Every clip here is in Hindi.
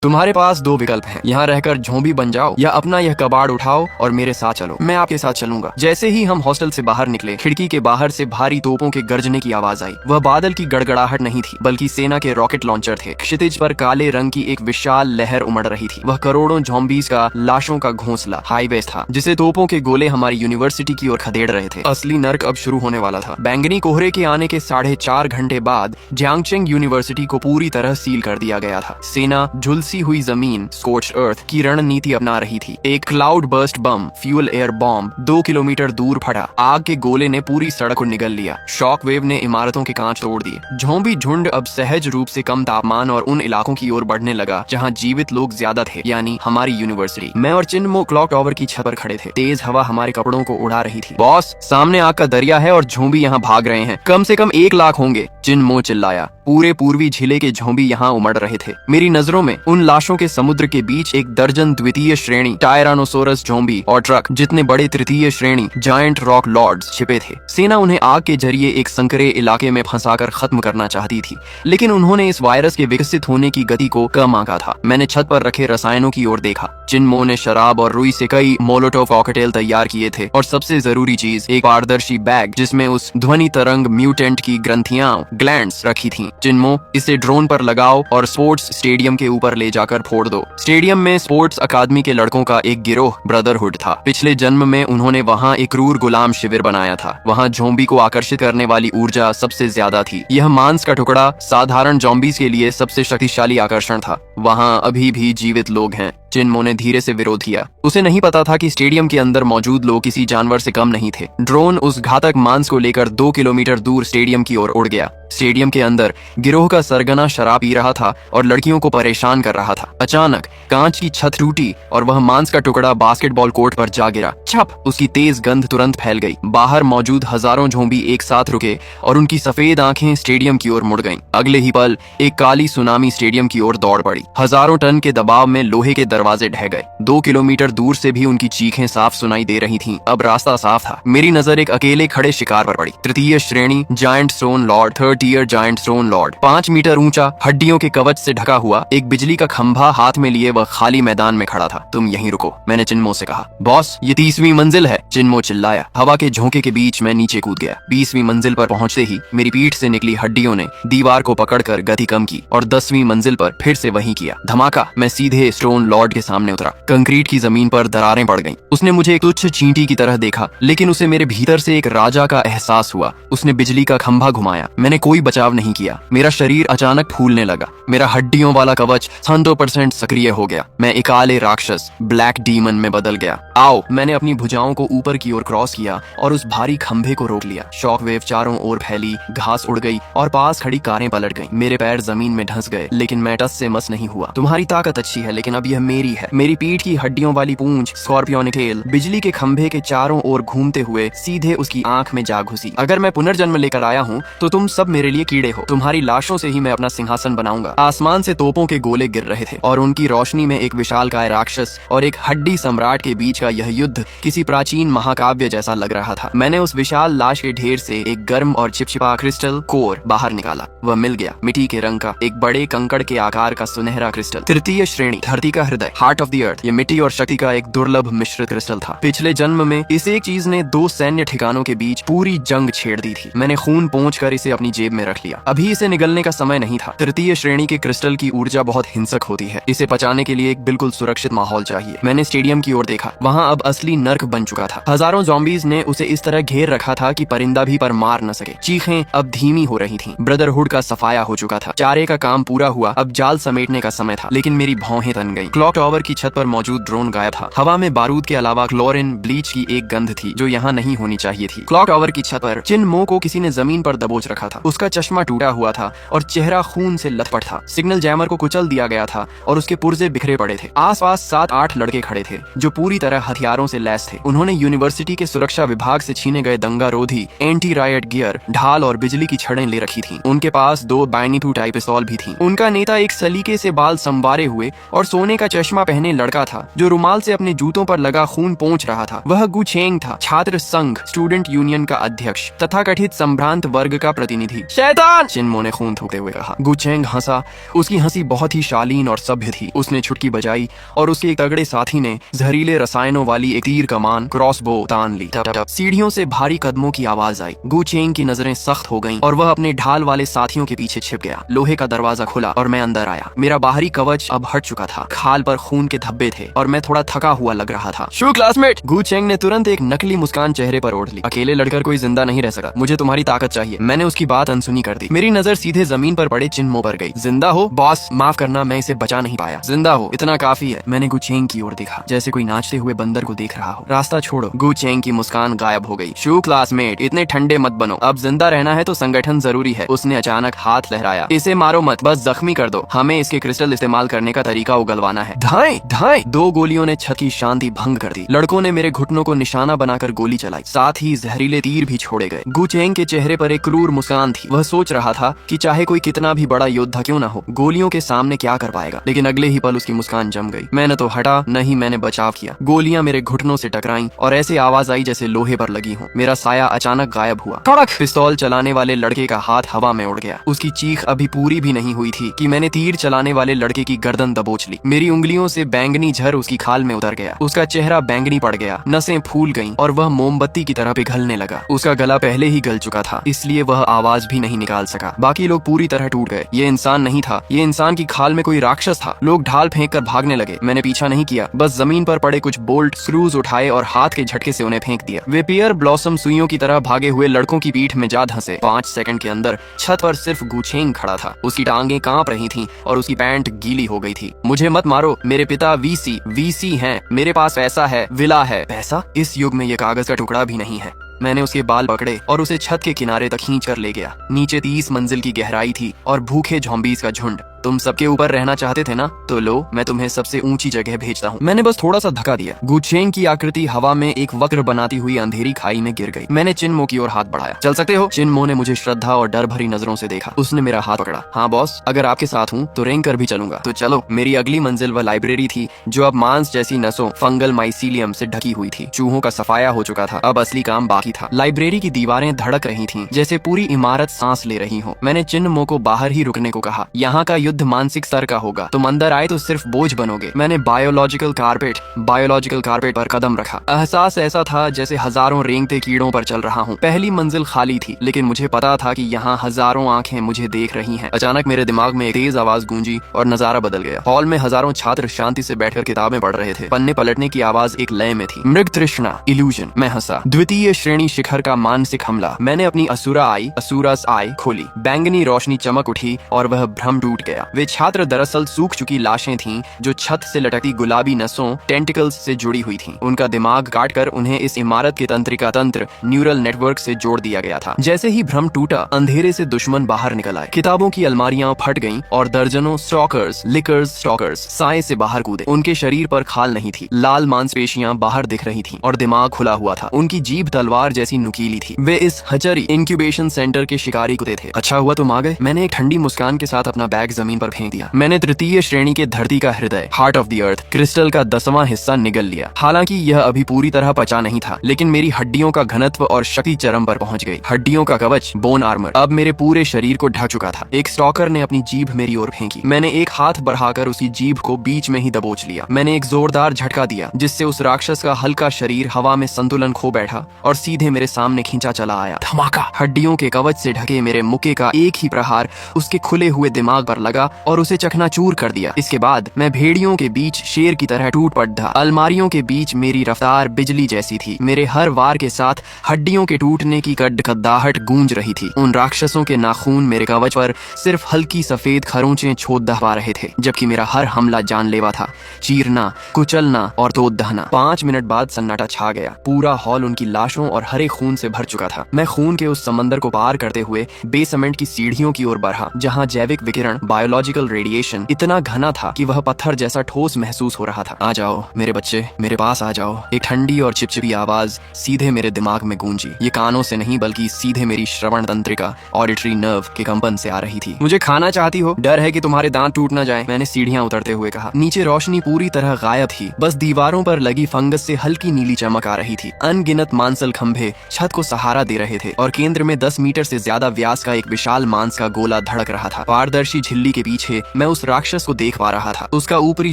तुम्हारे पास दो विकल्प हैं, यहाँ रहकर झोंबी बन जाओ या अपना यह कबाड़ उठाओ और मेरे साथ चलो। मैं आपके साथ चलूंगा। जैसे ही हम हॉस्टल से बाहर निकले, खिड़की के बाहर से भारी तोपों के गरजने की आवाज आई। वह बादल की गड़गड़ाहट नहीं थी, बल्कि सेना के रॉकेट लॉन्चर थे। क्षितिज पर काले रंग की एक विशाल लहर उमड़ रही थी। वह करोड़ों ज़ॉम्बीज़ का लाशों का घोंसला हाईवे था, जिसे तोपों के गोले हमारी यूनिवर्सिटी की ओर खदेड़ रहे थे। असली नर्क अब शुरू होने वाला था। बैंगनी कोहरे के आने के 4.5 घंटे बाद जियांगचेंग यूनिवर्सिटी को पूरी तरह सील कर दिया गया था। सेना झुलसी हुई जमीन स्कॉच्ड अर्थ की रणनीति अपना रही थी। एक क्लाउड बर्स्ट बम फ्यूल एयर बॉम्ब 2 किलोमीटर दूर फटा। आग के गोले ने पूरी सड़क को निगल लिया। शॉक वेव ने इमारतों के कांच तोड़ दिए। ज़ॉम्बी झुंड अब सहज रूप से कम तापमान और उन इलाकों की ओर बढ़ने लगा जहां जीवित लोग ज्यादा थे, यानी हमारी यूनिवर्सिटी। मैं और चिन्मो क्लॉक टावर की छत पर खड़े थे। तेज हवा हमारे कपड़ों को उड़ा रही थी। बॉस, सामने आग का दरिया है और ज़ॉम्बी यहाँ भाग रहे हैं। कम से कम 1 लाख होंगे, चिन्मो चिल्लाया। पूरे पूर्वी जिले के ज़ॉम्बी यहाँ उमड़ रहे थे। मेरी नजरों में उन लाशों के समुद्र के बीच 1 दर्जन द्वितीय श्रेणी टायरानोसोरस ज़ॉम्बी और ट्रक जितने बड़े तृतीय श्रेणी जायंट रॉक लॉर्ड्स छिपे थे। सेना उन्हें आग के जरिए एक संकरे इलाके में फंसाकर खत्म करना चाहती थी, लेकिन उन्होंने इस वायरस के विकसित होने की गति को कम आंका था। मैंने छत पर रखे रसायनों की ओर देखा। चिन्मो ने शराब और रुई से कई मोलोटोव कॉकटेल तैयार किए थे, और सबसे जरूरी चीज एक पारदर्शी बैग जिसमें उस ध्वनि तरंग म्यूटेंट की ग्रंथियां ग्लैंड्स रखी थी। चिन्मो, इसे ड्रोन पर लगाओ और स्पोर्ट्स स्टेडियम के ऊपर ले जाकर फोड़ दो। स्टेडियम में स्पोर्ट्स अकादमी के लड़कों का एक गिरोह ब्रदरहुड था। पिछले जन्म में उन्होंने वहाँ एक क्रूर गुलाम शिविर बनाया था। वहाँ ज़ॉम्बी को आकर्षित करने वाली ऊर्जा सबसे ज्यादा थी। यह मांस का टुकड़ा साधारण ज़ॉम्बीज़ के लिए सबसे शक्तिशाली आकर्षण था। वहाँ अभी भी जीवित लोग हैं। चिन्मो ने धीरे से विरोध किया। उसे नहीं पता था कि स्टेडियम के अंदर मौजूद लोग किसी जानवर से कम नहीं थे। ड्रोन उस घातक मांस को लेकर 2 किलोमीटर दूर स्टेडियम की ओर उड़ गया। स्टेडियम के अंदर गिरोह का सरगना शराब पी रहा था और लड़कियों को परेशान कर रहा था। अचानक कांच की छत टूटी और वह मांस का टुकड़ा बास्केटबॉल कोर्ट पर जा गिरा। छप! उसकी तेज गंध तुरंत फैल गई। बाहर मौजूद हजारों ज़ॉम्बी एक साथ रुके और उनकी सफेद आंखें स्टेडियम की ओर मुड़ गईं। अगले ही पल एक काली सुनामी स्टेडियम की ओर दौड़ पड़ी। हजारों टन के दबाव में लोहे के दरवाजे ढह गए। 2 किलोमीटर दूर से भी उनकी चीखें साफ सुनाई दे रही थीं। अब रास्ता साफ था। मेरी नजर एक अकेले खड़े शिकार पर पड़ी। तृतीय श्रेणी giant stone lord, 3rd year giant stone lord, 5 metre ऊंचा, हड्डियों के कवच से ढका हुआ, एक बिजली का खंभा हाथ में लिए वह खाली मैदान में खड़ा था। तुम यहीं रुको, मैंने चिन्मो से कहा। बॉस, ये 30वीं मंजिल है, चिन्मो चिल्लाया। हवा के झोंके के बीच मैं नीचे कूद गया। 20वीं मंजिल पर पहुंचते ही मेरी पीठ से निकली हड्डियों ने दीवार को पकड़कर गति कम की और 10वीं मंजिल पर फिर से वही किया। धमाका! मैं सीधे स्टोन लॉर्ड के सामने उतरा। कंक्रीट की जमीन पर दरारें पड़ गईं। उसने मुझे एक तुच्छ चींटी की तरह देखा, लेकिन उसे मेरे भीतर से एक राजा का एहसास हुआ। उसने बिजली का खंभा घुमाया। मैंने कोई बचाव नहीं किया। मेरा शरीर अचानक फूलने लगा। मेरा हड्डियों वाला कवच 100% सक्रिय हो गया। मैं एक काले राक्षस ब्लैक डीमन में बदल गया। आओ! मैंने अपनी भुजाओं को ऊपर की ओर क्रॉस किया और उस भारी खंभे को रोक लिया। शॉक वेव चारों ओर फैली, घास उड़ गई और पास खड़ी कारें पलट गईं। मेरे पैर जमीन में धंस गए, लेकिन मैं टस से मस नहीं हुआ। तुम्हारी ताकत अच्छी है, लेकिन अब यह मेरी है। मेरी पीठ की हड्डियों वाली पूंछ स्कॉर्पियोनिक टेल बिजली के खंभे के चारों ओर घूमते हुए सीधे उसकी आंख में जा घुसी। अगर मैं पुनर्जन्म लेकर आया हूँ तो तुम सब मेरे लिए कीड़े हो। तुम्हारी लाशों से ही मैं अपना सिंहासन बनाऊंगा। आसमान से तोपों के गोले गिर रहे थे और उनकी रोशनी में एक विशालकाय राक्षस और एक हड्डी सम्राट के बीच का यह युद्ध किसी प्राचीन महाकाव्य जैसा लग रहा था। मैंने उस विशाल लाश के ढेर से एक गर्म और चिपचिपा क्रिस्टल कोर बाहर निकाला। वह मिल गया, मिट्टी के रंग का एक बड़े कंकड़ के आकार का सुनहरा क्रिस्टल। तृतीय श्रेणी, धरती का हृदय, हार्ट ऑफ द अर्थ। ये मिट्टी और शक्ति का एक दुर्लभ मिश्रित क्रिस्टल था। पिछले जन्म में इस एक चीज ने 2 सैन्य ठिकानों के बीच पूरी जंग छेड़ दी थी। मैंने खून पोंछकर इसे अपनी जेब में रख लिया। अभी इसे निगलने का समय नहीं था। तृतीय श्रेणी के क्रिस्टल की ऊर्जा बहुत हिंसक होती है। इसे पचाने के लिए एक बिल्कुल सुरक्षित माहौल चाहिए। मैंने स्टेडियम की ओर देखा। वहाँ अब असली नर्क बन चुका था। हजारों ज़ॉम्बीज़ ने उसे इस तरह घेर रखा था कि परिंदा भी पर मार न सके। चीखें अब धीमी हो रही थीं। ब्रदरहुड का सफाया हो चुका था। चारे का काम पूरा हुआ। अब जाल समेटने का समय था, लेकिन मेरी भौहें तन गईं। क्लॉक टावर की छत पर मौजूद ड्रोन गायब था। हवा में बारूद के अलावा क्लोरीन ब्लीच की एक गंध थी जो यहाँ नहीं होनी चाहिए थी। क्लॉक टावर की छत पर चिन्मो को किसी ने जमीन पर दबोच रखा था। उसका चश्मा टूटा हुआ था और चेहरा खून से लथपथ था। सिग्नल जैमर को कुचल दिया गया था और उसके पुर्जे बिखरे पड़े थे। आसपास 7-8 लड़के खड़े थे जो पूरी तरह हथियारों से लैस थे। उन्होंने यूनिवर्सिटी के सुरक्षा विभाग से छीने गए दंगारोधी एंटी रायट गियर, ढाल और बिजली की छड़ें ले रखी थीं। उनके पास 2 बाइनीटू टाइप पिस्तौल भी थीं। उनका नेता एक सलीके से बाल संवारे हुए और सोने का चश्मा पहने लड़का था जो रुमाल से अपने जूतों पर लगा खून पोंछ रहा था। वह गुचेंग था, छात्र संघ स्टूडेंट यूनियन का अध्यक्ष, तथाकथित संभ्रांत वर्ग का प्रतिनिधि। जाएगी। शैतान! चिन्मो ने खून थूकते हुए कहा। गुचेंग हंसा। उसकी हंसी बहुत ही शालीन और सभ्य थी। उसने छुटकी बजाई और उसके एक तगड़े साथी ने जहरीले रसायनों वाली एक तीर कमान क्रॉसबो तान ली। सीढ़ियों से भारी कदमों की आवाज आई। गुचेंग की नजरें सख्त हो गईं और वह अपने ढाल वाले साथियों के पीछे छिप गया। लोहे का दरवाजा खुला और मैं अंदर आया। मेरा बाहरी कवच अब हट चुका था। खाल पर खून के धब्बे थे और मैं थोड़ा थका हुआ लग रहा था। शू क्लासमेट! गुचेंग ने तुरंत एक नकली मुस्कान चेहरे पर ओढ़ ली। अकेले लड़कर कोई जिंदा नहीं रह सकता। मुझे तुम्हारी ताकत चाहिए। मैंने उसकी बात अनसुनी कर दी। मेरी नजर सीधे जमीन पर पड़े चिन्मो पर गई। जिंदा हो? बॉस माफ करना, मैं इसे बचा नहीं पाया। जिंदा हो इतना काफी है। मैंने गुचेंग की ओर देखा जैसे कोई नाचते हुए बंदर को देख रहा हो। रास्ता छोड़ो। गुचेंग की मुस्कान गायब हो गई। शू क्लासमेट, इतने ठंडे मत बनो। अब जिंदा रहना है तो संगठन जरूरी है। उसने अचानक हाथ लहराया। इसे मारो मत, बस जख्मी कर दो। हमें इसके क्रिस्टल इस्तेमाल करने का तरीका उगलवाना है। धाएं धाएं! 2 गोलियों ने छत की शांति भंग कर दी। लड़कों ने मेरे घुटनों को निशाना बनाकर गोली चलाई। साथ ही जहरीले तीर भी छोड़े गए। गुचेंग के चेहरे पर एक क्रूर मुस्कान थी। वह सोच रहा था कि चाहे कोई कितना भी बड़ा योद्धा क्यों न हो, गोलियों के सामने क्या कर पाएगा। लेकिन अगले ही पल उसकी मुस्कान जम गई। मैंने तो हटा नहीं, मैंने बचाव किया। गोलियां मेरे घुटनों से टकराईं और ऐसी आवाज आई जैसे लोहे पर लगी हो। मेरा साया अचानक गायब हुआ। कड़क! पिस्तौल चलाने वाले लड़के का हाथ हवा में उड़ गया। उसकी चीख अभी पूरी भी नहीं हुई थी कि मैंने तीर चलाने वाले लड़के की गर्दन दबोच ली। मेरी उंगलियों से बैंगनी झर उसकी खाल में उतर गया। उसका चेहरा बैंगनी पड़ गया, नसें फूल गईं और वह मोमबत्ती की तरह पिघलने लगा। उसका गला पहले ही गल चुका था, इसलिए वह आवाज भी नहीं निकाल सका। बाकी लोग पूरी तरह टूट गए। ये इंसान नहीं था, ये इंसान की खाल में कोई राक्षस था। लोग ढाल फेंक कर भागने लगे। मैंने पीछा नहीं किया, बस जमीन पर पड़े कुछ बोल्ट स्क्रूज उठाए और हाथ के झटके से उन्हें फेंक दिया। वे पियर ब्लॉसम सुइयों की तरह भागे हुए लड़कों की पीठ में जा धंसे। 5 सेकंड के अंदर छत पर सिर्फ गुचेंग खड़ा था। उसकी टांगें कांप रही थीं और उसकी पैंट गीली हो गई थी। मुझे मत मारो, मेरे पिता वीसी हैं। मेरे पास पैसा है, विला है। पैसा? इस युग में ये कागज का टुकड़ा भी नहीं है। मैंने उसके बाल पकड़े और उसे छत के किनारे तक खींच कर ले गया। नीचे 30 मंजिल की गहराई थी और भूखे झोंबीस का झुंड। तुम सबके ऊपर रहना चाहते थे ना, तो लो, मैं तुम्हें सबसे ऊंची जगह भेजता हूँ। मैंने बस थोड़ा सा धक्का दिया। गुचेंग की आकृति हवा में एक वक्र बनाती हुई अंधेरी खाई में गिर गई। मैंने चिन्मो की ओर हाथ बढ़ाया। चल सकते हो? चिन्मो ने मुझे श्रद्धा और डर भरी नजरों से देखा। उसने मेरा हाथ पकड़ा। हाँ बॉस, अगर आपके साथ हूँ तो रेंग कर भी चलूंगा। तो चलो। मेरी अगली मंजिल वह लाइब्रेरी थी जो अब मांस जैसी नसों, फंगल माइसीलियम से ढकी हुई थी। चूहों का सफाया हो चुका था, अब असली काम बाकी था। लाइब्रेरी की दीवारें धड़क रही थी जैसे पूरी इमारत सांस ले रही हो। मैंने चिन्मो को बाहर ही रुकने को कहा। यहाँ का युद्ध मानसिक स्तर का होगा। तुम अंदर आए तो सिर्फ बोझ बनोगे। मैंने बायोलॉजिकल कारपेट पर कदम रखा। एहसास ऐसा था जैसे हजारों रेंगते कीड़ों पर चल रहा हूँ। पहली मंजिल खाली थी, लेकिन मुझे पता था कि यहाँ हजारों आंखें मुझे देख रही हैं। अचानक मेरे दिमाग में एक तेज आवाज गूंजी और नजारा बदल गया। हॉल में हजारों छात्र शांति से बैठकर किताबें पढ़ रहे थे। पन्ने पलटने की आवाज एक लय में थी। मृग तृष्णा, इल्यूजन। मैं हंसा। द्वितीय श्रेणी शिखर का मानसिक हमला। मैंने अपनी असुरस आई खोली। बैंगनी रोशनी चमक उठी और वह भ्रम टूट गया। वे छात्र दरअसल सूख चुकी लाशें थीं जो छत से लटकती गुलाबी नसों, टेंटिकल्स से जुड़ी हुई थीं। उनका दिमाग काटकर उन्हें इस इमारत के तंत्रिका तंत्र, न्यूरल नेटवर्क से जोड़ दिया गया था। जैसे ही भ्रम टूटा, अंधेरे से दुश्मन बाहर निकल आए। किताबों की अलमारियां फट गईं और दर्जनों स्टॉकर्स साए से बाहर कूदे। उनके शरीर पर खाल नहीं थी, लाल मांसपेशियां बाहर दिख रही थीं और दिमाग खुला हुआ था। उनकी जीभ तलवार जैसी नुकीली थी। वे इस हचरी इंक्यूबेशन सेंटर के शिकारी कुत्ते थे। अच्छा हुआ तुम आ गए। मैंने एक ठंडी मुस्कान के साथ अपना बैग जमीन पर फेंक दिया। मैंने तृतीय श्रेणी के धरती का हृदय, heart of the earth, crystal का 10वां हिस्सा निगल लिया। हालांकि यह अभी पूरी तरह पचा नहीं था, लेकिन मेरी हड्डियों का घनत्व और शक्ति चरम पर पहुंच गई। हड्डियों का कवच, बोन आर्मर, अब मेरे पूरे शरीर को ढक चुका था। एक स्टॉकर ने अपनी जीभ मेरी ओर फेंकी। मैंने एक हाथ बढ़ाकर उसकी जीभ को बीच में ही दबोच लिया। मैंने एक जोरदार झटका दिया जिससे उस राक्षस का हल्का शरीर हवा में संतुलन खो बैठा और सीधे मेरे सामने खींचा चला आया। धमाका! हड्डियों के कवच से ढके मेरे मुक्के का एक ही प्रहार उसके खुले हुए दिमाग पर लगा और उसे चकनाचूर कर दिया। इसके बाद मैं भेड़ियों के बीच शेर की तरह टूट पड़ा। अलमारियों के बीच मेरी रफ्तार बिजली जैसी थी। मेरे हर वार के साथ हड्डियों के टूटने की कड़कड़ाहट गूंज रही थी। उन राक्षसों के नाखून मेरे कवच पर सिर्फ हल्की सफेद खरोंचें छोड़ दबा रहे थे, जबकि मेरा हर हमला जानलेवा था। चीरना, कुचलना और तोड़ दहना। 5 मिनट बाद सन्नाटा छा गया। पूरा हॉल उनकी लाशों और हरे खून से भर चुका था। मैं खून के उस समंदर को पार करते हुए बेसमेंट की सीढ़ियों की ओर बढ़ा, जहाँ जैविक विकिरण, बायोलॉजी बायोलॉजिकल रेडिएशन इतना घना था कि वह पत्थर जैसा ठोस महसूस हो रहा था। आ जाओ मेरे बच्चे, मेरे पास आ जाओ। एक ठंडी और चिपचिपी आवाज सीधे मेरे दिमाग में गूंजी। ये कानों से नहीं बल्कि सीधे मेरी श्रवण तंत्रिका, ऑडिटरी नर्व के कंपन से आ रही थी। मुझे खाना चाहती हो? डर है कि तुम्हारे दांत टूट ना जाए, मैंने सीढ़ियां उतरते हुए कहा। नीचे रोशनी पूरी तरह गायब थी, बस दीवारों पर लगी फंगस से हल्की नीली चमक आ रही थी। अनगिनत मांसल खंभे छत को सहारा दे रहे थे और केंद्र में 10 मीटर से ज्यादा व्यास का एक विशाल मांस का गोला धड़क रहा था। पारदर्शी झिल्ली के पीछे मैं उस राक्षस को देख पा रहा था। उसका ऊपरी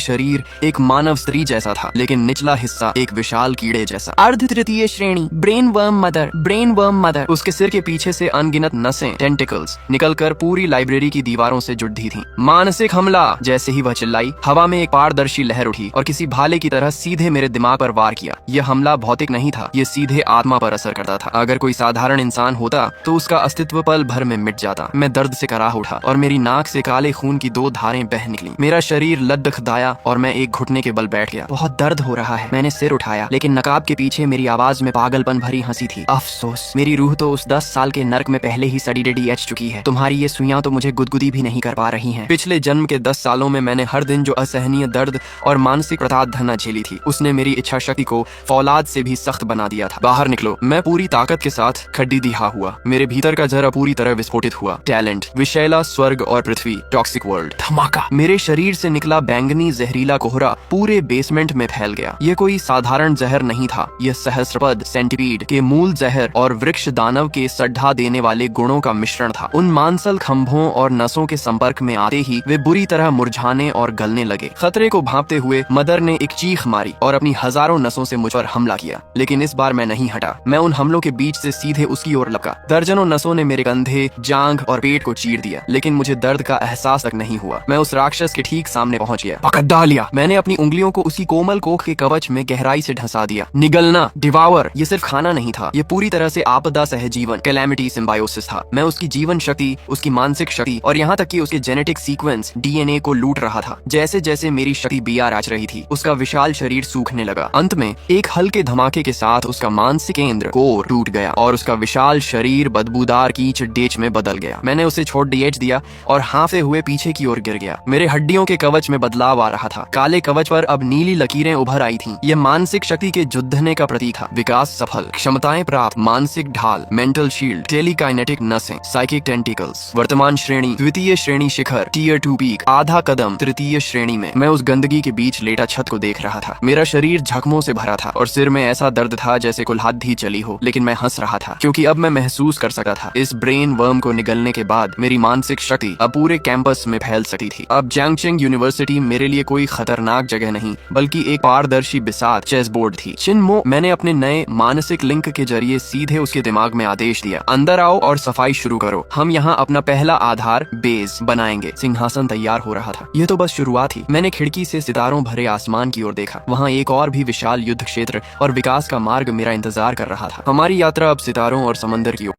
शरीर एक मानव स्त्री जैसा था, लेकिन निचला हिस्सा एक विशाल कीड़े जैसा। अर्ध तृतीय श्रेणी, brain worm mother, brain worm mother. उसके सिर के पीछे से अनगिनत नसें, टेंटिकल्स निकलकर पूरी लाइब्रेरी की दीवारों से जुड़ी थी। मानसिक हमला, जैसे ही वह चिल्लाई, हवा में एक पारदर्शी लहर उठी और किसी भाले की तरह सीधे मेरे दिमाग पर वार किया। यह हमला भौतिक नहीं था, ये सीधे आत्मा पर असर करता था। अगर कोई साधारण इंसान होता तो उसका अस्तित्व पल भर में मिट जाता। मैं दर्द से कराह उठा और मेरी नाक से काले खून की 2 धारें बह निकली। मेरा शरीर लद्दखदाया और मैं एक घुटने के बल बैठ गया। बहुत दर्द हो रहा है, मैंने सिर उठाया, लेकिन नकाब के पीछे मेरी आवाज में पागलपन भरी हंसी थी। अफसोस, मेरी रूह तो उस 10 साल के नर्क में पहले ही सड़ी डडी एच चुकी है। तुम्हारी ये सुइयां तो मुझे गुदगुदी भी नहीं कर पा रही हैं। पिछले जन्म के 10 सालों में मैंने हर दिन जो असहनीय दर्द और मानसिक प्रताड़ना झेली थी, उसने मेरी इच्छा शक्ति को फौलाद से भी सख्त बना दिया था। बाहर निकलो। मैं पूरी ताकत के साथ खड्डी दिहा हुआ। मेरे भीतर का जरा पूरी तरह विस्फोटित हुआ। टैलेंट, विशैला स्वर्ग और पृथ्वी, टॉक्सिक वर्ल्ड, धमाका। मेरे शरीर से निकला बैंगनी जहरीला कोहरा पूरे बेसमेंट में फैल गया। ये कोई साधारण जहर नहीं था, यह सहस्त्रपद सेंटीपीड के मूल जहर और वृक्ष दानव के सड्ढा देने वाले गुणों का मिश्रण था। उन मांसल खंभों और नसों के संपर्क में आते ही वे बुरी तरह मुरझाने और गलने लगे। खतरे को भांपते हुए मदर ने एक चीख मारी और अपनी हजारों नसों से मुझ पर हमला किया, लेकिन इस बार मैं नहीं हटा। मैं उन हमलों के बीच से सीधे उसकी ओर लपका। दर्जनों नसों ने मेरे कंधे, जांघ और पेट को चीर दिया, लेकिन मुझे दर्द का एहसास तक नहीं हुआ। मैं उस राक्षस के ठीक सामने पहुंच गया। पकड़ डालिया। मैंने अपनी उंगलियों को उसी कोमल कोख के कवच में गहराई से ढसा दिया। निगलना, डिवावर, ये सिर्फ खाना नहीं था, ये पूरी तरह से आपदा सहजीवन, कैलेमिटी सिम्बायोसिस था। मैं उसकी जीवन शक्ति, उसकी मानसिक शक्ति और यहाँ तक कि उसके जेनेटिक सीक्वेंस, डीएनए को लूट रहा था। जैसे जैसे मेरी शक्ति बिया राच रही थी, उसका विशाल शरीर सूखने लगा। अंत में एक हल्के धमाके के साथ उसका मानसिक केंद्र, कोर, टूट गया और उसका विशाल शरीर बदबूदार कीच डेच में बदल गया। मैंने उसे छोड़ डीएच दिया और हांफते हुए पीछे की ओर गिर गया। मेरे हड्डियों के कवच में बदलाव आ रहा था। काले कवच पर अब नीली लकीरें उभर आई थीं। यह मानसिक शक्ति के जुद्धने का प्रतीक था। विकास सफल, क्षमताएं प्राप्त, मानसिक ढाल, मेंटल शील्ड, टेलीकाइनेटिक नसें, साइकिक टेंटिकल्स। वर्तमान श्रेणी, द्वितीय श्रेणी शिखर, टियर 2 पीक, आधा कदम तृतीय श्रेणी में। मैं उस गंदगी के बीच लेटा छत को देख रहा था। मेरा शरीर जख्मों से भरा था और सिर में ऐसा दर्द था जैसे कुल्हाड़ी चली हो, लेकिन मैं हंस रहा था क्योंकि अब मैं महसूस कर सकता था इस ब्रेन वर्म को निगलने के बाद मेरी मानसिक शक्ति अब पूरे कैंपस में फैल सकती थी। अब जैंगचिंग यूनिवर्सिटी मेरे लिए कोई खतरनाक जगह नहीं बल्कि एक पारदर्शी बिसात चेस बोर्ड थी। चिन्मो, मैंने अपने नए मानसिक लिंक के जरिए सीधे उसके दिमाग में आदेश दिया, अंदर आओ और सफाई शुरू करो। हम यहाँ अपना पहला आधार बेस बनाएंगे। सिंहासन तैयार हो रहा था। यह तो बस शुरुआत ही। मैंने खिड़की से सितारों भरे आसमान की ओर देखा। वहाँ एक और भी विशाल युद्ध क्षेत्र और विकास का मार्ग मेरा इंतजार कर रहा था। हमारी यात्रा अब सितारों और समंदर की ओर